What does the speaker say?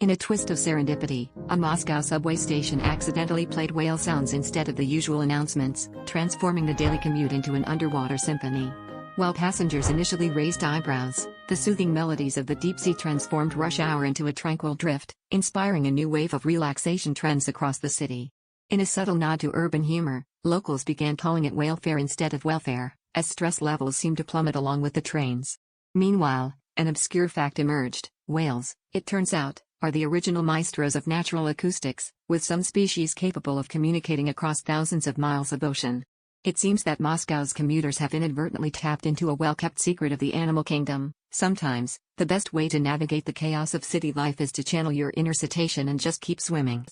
In a twist of serendipity, a Moscow subway station accidentally played whale sounds instead of the usual announcements, transforming the daily commute into an underwater symphony. While passengers initially raised eyebrows, the soothing melodies of the deep sea transformed rush hour into a tranquil drift, inspiring a new wave of relaxation trends across the city. In a subtle nod to urban humor, locals began calling it whalefare instead of welfare, as stress levels seemed to plummet along with the trains. Meanwhile, an obscure fact emerged: whales, it turns out, are the original maestros of natural acoustics, with some species capable of communicating across thousands of miles of ocean. It seems that Moscow's commuters have inadvertently tapped into a well-kept secret of the animal kingdom. Sometimes, the best way to navigate the chaos of city life is to channel your inner cetacean and just keep swimming.